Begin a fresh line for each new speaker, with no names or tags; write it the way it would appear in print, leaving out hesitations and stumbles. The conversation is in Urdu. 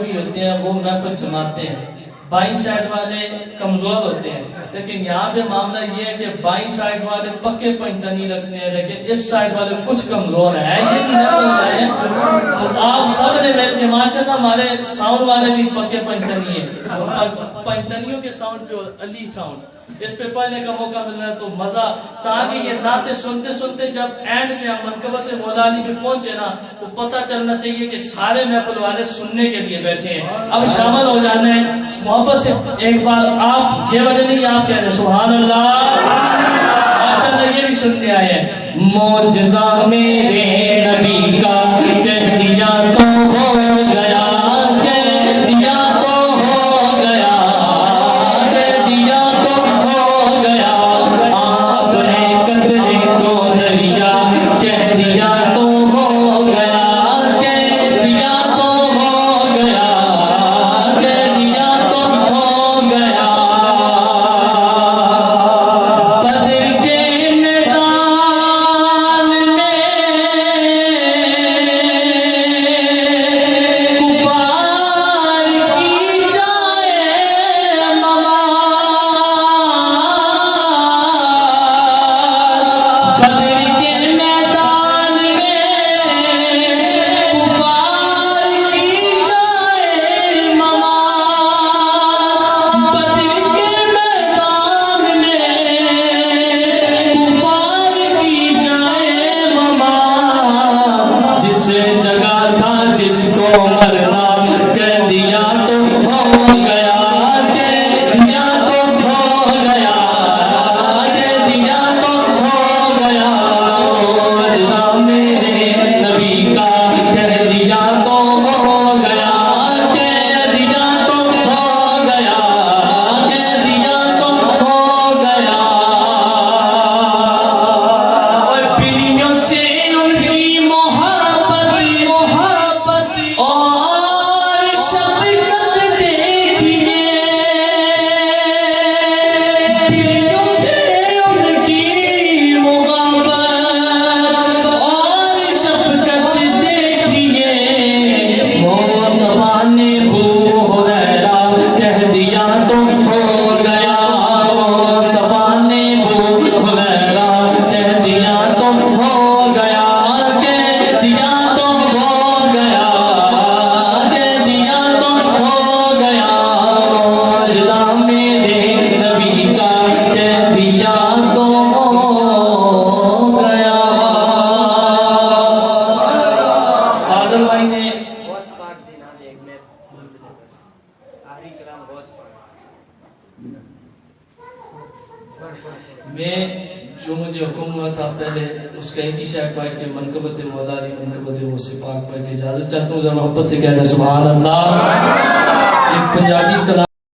بھی ہوتے ہیں وہ محفل جماتے ہیں، بائیں سائڈ والے کمزور ہوتے ہیں، لیکن یہاں پہ معاملہ یہ ہے کہ بائیں سائڈ والے پکے پنجتنی رکھتے ہیں، لیکن اس سائڈ والے کچھ کمزور ہیں، یہ بھی نہ بتائیں۔ تو آپ سب نے مل کے ماشاءاللہ ہمارے ساؤنڈ والے بھی پکے پنجتنی ہیں، پنجتنیوں کے ساؤنڈ پہ علی ساؤنڈ، اس پہ پڑھنے کا موقع مل رہا ہے تو مزہ، تاکہ یہ نعتیں سنتے سنتے جب اینڈ پہ ہم منقبت مولا علی پہ پہنچے نا تو پتہ چلنا چاہیے کہ سارے محفل والے سننے کے لیے بیٹھے ہیں، اب شامل ہو جانا ہے۔ محبت سے ایک بار آپ یہ وجہ نہیں آپ کہہ رہے سبحان اللہ، ماشاءاللہ یہ بھی سنتے آئے ہیں۔ معجزہ میرے نبی کا کہہ دیا تو ہو گیا، کہہ دیا تو ہو گیا، کہہ دیا تو ہو گیا، آپ نے قطرے کو دریا کہہ دیا تو ہو گیا، کہہ دیا تو ہو گیا، کہہ دیا تو ہو گیا۔ بدر کے میدان میں کفار کی جائے ممات، بدر کے میدان میں کفار کی جائے ممات، بدر کے میدان میں کفار کی جائے ممات، جس جگہ تھا جس کو مرنا کہہ دیا تو ہو گیا، کہہ دیا تو ہو گیا، کہہ دیا تو ہو گیا۔ معجزہ میرے نبی کا کہہ دیا تو ہو گیا، کہہ دیا تو ہو گیا، کہہ دیا تو ہو گیا۔ اور پیریوں سے ان کی محبت اور شفقت دیکھیے، پیریوں سے ان کی محبت اور شفقت دیکھیے، مصطفیٰ نے ابو ہریرہ کہہ دیا تو ہو گیا، مصطفیٰ نے ابو ہریرہ کہہ دیا تو ہو گیا، کہہ دیا تو ہو گیا، کہہ دیا تو ہو گیا۔ معجزہ میرے نبی کا کہہ دیا تو ہو گیا۔ فاضل بھائی نے میں جو مجھے حکم ہوا تھا پہلے اس کا ایک ہی شعر پڑھ کے منقبت مولا علی منقبت غوث پاک پڑھ کے اجازت چاہتا ہوں، ذرا محبت سے کہہ دیں سبحان اللہ۔ ایک پنجابی کلام